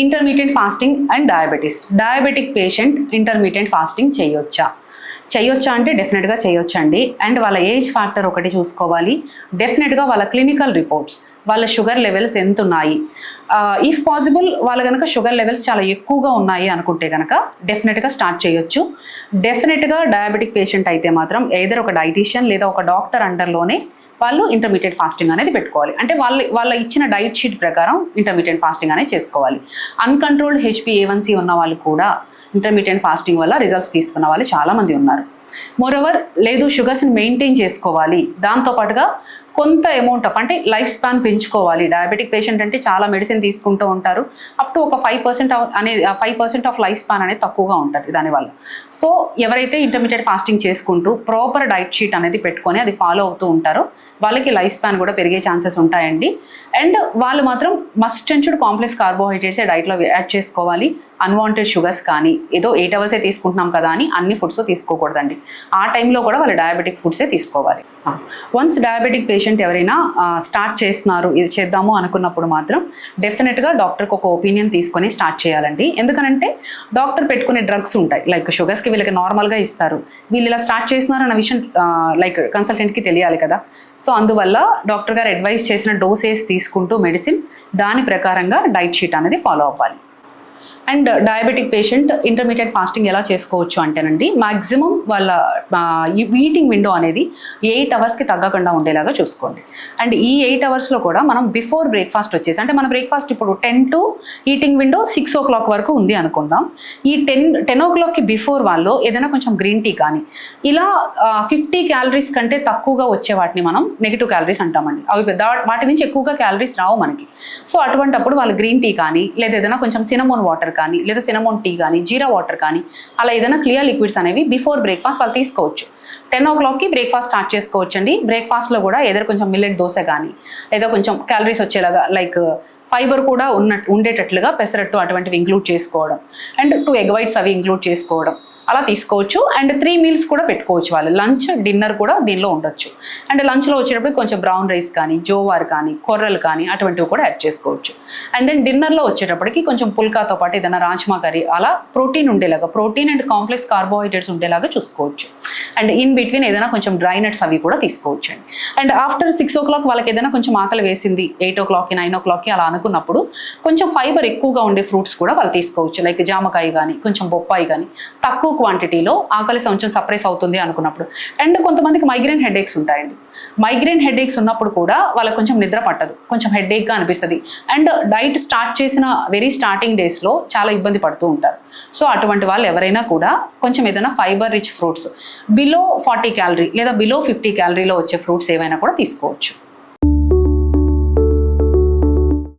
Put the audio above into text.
Intermediate fasting and diabetic patient intermediate fasting చేయొచ్చా అంటే డెఫినెట్గా చేయొచ్చండి. అండ్ వాళ్ళ ఏజ్ ఫ్యాక్టర్ ఒకటి చూసుకోవాలి. డెఫినెట్గా వాళ్ళ క్లినికల్ రిపోర్ట్స్, వాళ్ళ షుగర్ లెవెల్స్ ఎంత ఉన్నాయి, ఇఫ్ పాసిబుల్ వాళ్ళ కనుక షుగర్ లెవెల్స్ చాలా ఎక్కువగా ఉన్నాయి అనుకుంటే కనుక డెఫినెట్గా స్టార్ట్ చేయొచ్చు. డెఫినెట్గా డయాబెటిక్ పేషెంట్ అయితే మాత్రం ఏదర్ ఒక డైటీషియన్ లేదా ఒక డాక్టర్ అండర్లోనే వాళ్ళు ఇంటర్మీడియట్ ఫాస్టింగ్ అనేది పెట్టుకోవాలి. అంటే వాళ్ళ ఇచ్చిన డైట్ షీట్ ప్రకారం ఇంటర్మీడియట్ ఫాస్టింగ్ అనేది చేసుకోవాలి. అన్కంట్రోల్డ్ HbA1c ఉన్న వాళ్ళు కూడా ఇంటర్మీడియట్ ఫాస్టింగ్ వల్ల రిజల్ట్స్ తీసుకున్న వాళ్ళు చాలామంది ఉన్నారు. మోరోవర్ లేదు షుగర్స్ని మెయింటైన్ చేసుకోవాలి, దాంతోపాటుగా కొంత అమౌంట్ ఆఫ్ అంటే లైఫ్ స్పాన్ పెంచుకోవాలి. డయాబెటిక్ పేషెంట్ అంటే చాలా మెడిసిన్ తీసుకుంటూ ఉంటారు. అప్ టు ఒక 5% అనేది 5% ఆఫ్ లైఫ్ స్పాన్ అనేది తక్కువగా ఉంటుంది దానివల్ల. సో ఎవరైతే ఇంటర్మీడియట్ ఫాస్టింగ్ చేసుకుంటూ ప్రాపర్ డైట్ షీట్ అనేది పెట్టుకొని అది ఫాలో అవుతూ ఉంటారో వాళ్ళకి లైఫ్ స్పాన్ కూడా పెరిగే ఛాన్సెస్ ఉంటాయండి. అండ్ వాళ్ళు మాత్రం must and should complex carbohydrates డైట్లో యాడ్ చేసుకోవాలి. అన్వాంటెడ్ షుగర్స్ కానీ ఏదో 8 అవర్సే తీసుకుంటున్నాం కదా అని అన్ని ఫుడ్స్ తీసుకోకూడదండి. ఆ టైంలో కూడా వాళ్ళు డయాబెటిక్ ఫుడ్సే తీసుకోవాలి. వన్స్ డయాబెటిక్ పేషెంట్ ఎవరైనా స్టార్ట్ చేస్తున్నారు ఇది చేద్దాము అనుకున్నప్పుడు మాత్రం డెఫినెట్గా డాక్టర్కి ఒక ఒపీనియన్ తీసుకొని స్టార్ట్ చేయాలండి. ఎందుకంటే డాక్టర్ పెట్టుకునే డ్రగ్స్ ఉంటాయి, లైక్ షుగర్స్కి వీళ్ళకి నార్మల్గా ఇస్తారు, వీళ్ళు ఇలా స్టార్ట్ చేస్తున్నారు అన్న విషయం లైక్ కన్సల్టెంట్కి తెలియాలి కదా. సో అందువల్ల డాక్టర్ గారు అడ్వైస్ చేసిన డోసేజ్ తీసుకుంటూ మెడిసిన్ దాని ప్రకారంగా డైట్ షీట్ అనేది ఫాలో అవ్వాలి. And diabetic patient intermediate fasting ఎలా చేసుకోవచ్చు అంటేనండి, మ్యాక్సిమం వాళ్ళ ఈటింగ్ విండో అనేది 8 అవర్స్కి తగ్గకుండా ఉండేలాగా చూసుకోండి. అండ్ ఈ 8 అవర్స్లో కూడా మనం బిఫోర్ బ్రేక్ఫాస్ట్ వచ్చేసి, అంటే మన బ్రేక్ఫాస్ట్ ఇప్పుడు 10 to ఈటింగ్ విండో 6 o'clock వరకు ఉంది అనుకుందాం. ఈ 10 o'clockకి బిఫోర్ వాళ్ళు ఏదైనా కొంచెం గ్రీన్ టీ కానీ ఇలా 50 calories కంటే తక్కువగా వచ్చే వాటిని మనం నెగిటివ్ క్యాలరీస్ అంటామండి. అవి వాటి నుంచి ఎక్కువగా క్యాలరీస్ రావు మనకి. సో అటువంటప్పుడు వాళ్ళు గ్రీన్ టీ కానీ లేదా ఏదైనా కొంచెం సినమోన్ వాటర్ కానీ లేదా సినమోన్ టీ కానీ జీరా వాటర్ కానీ అలా ఏదైనా క్లియర్ లిక్విడ్స్ అనేవి బిఫోర్ బ్రేక్ఫాస్ట్ వాళ్ళు తీసుకోవచ్చు. 10 o'clockకి బ్రేక్ఫాస్ట్ స్టార్ట్ చేసుకోవచ్చు అండి. బ్రేక్ఫాస్ట్లో కూడా ఏదో కొంచెం మిల్లెట్ దోశ కానీ లేదా కొంచెం క్యాలరీస్ వచ్చేలాగా లైక్ ఫైబర్ కూడా ఉండేటట్లుగా పెసరట్టు అటువంటివి ఇంక్లూడ్ చేసుకోవడం అండ్ 2 egg whites అవి ఇంక్లూడ్ చేసుకోవడం అలా తీసుకోవచ్చు. అండ్ 3 meals కూడా పెట్టుకోవచ్చు వాళ్ళు. లంచ్ డిన్నర్ కూడా దీనిలో ఉండొచ్చు. అండ్ లంచ్లో వచ్చేటప్పుడు కొంచెం బ్రౌన్ రైస్ కానీ జోవార్ కానీ కొర్రలు కానీ అటువంటివి కూడా యాడ్ చేసుకోవచ్చు. అండ్ దెన్ డిన్నర్లో వచ్చేటప్పటికి కొంచెం పుల్కాతో పాటు ఏదైనా రాజ్మా కర్రీ అలా ప్రోటీన్ ఉండేలాగా, ప్రోటీన్ అండ్ కాంప్లెక్స్ కార్బోహైడ్రేట్స్ ఉండేలాగా చూసుకోవచ్చు. అండ్ ఇన్ బిట్వీన్ ఏదైనా కొంచెం డ్రై నట్స్ అవి కూడా తీసుకోవచ్చు అండి. అండ్ ఆఫ్టర్ 6 o'clock వాళ్ళకి ఏదైనా కొంచెం ఆకలి వేసింది 8 o'clockకి 9 o'clockకి అలా అనుకున్నప్పుడు కొంచెం ఫైబర్ ఎక్కువగా ఉండే ఫ్రూట్స్ కూడా వాళ్ళు తీసుకోవచ్చు. లైక్ జామకాయ కానీ కొంచెం బొప్పాయి కానీ తక్కువ క్వాంటిటీలో ఆకలి కొంచెం సప్రెస్ అవుతుంది అనుకున్నప్పుడు. అండ్ కొంతమందికి మైగ్రేన్ హెడేక్స్ ఉంటాయండి. మైగ్రేన్ హెడేక్స్ ఉన్నప్పుడు కూడా వాళ్ళకి కొంచెం నిద్ర పట్టదు, కొంచెం హెడేక్గా అనిపిస్తుంది. అండ్ డైట్ స్టార్ట్ చేసిన వెరీ స్టార్టింగ్ డేస్లో చాలా ఇబ్బంది పడుతూ ఉంటారు. సో అటువంటి వాళ్ళు ఎవరైనా కూడా కొంచెం ఏదైనా fibre rich fruits below 40 calorie లేదా బిలో 50 calorie వచ్చే ఫ్రూట్స్ ఏవైనా కూడా తీసుకోవచ్చు.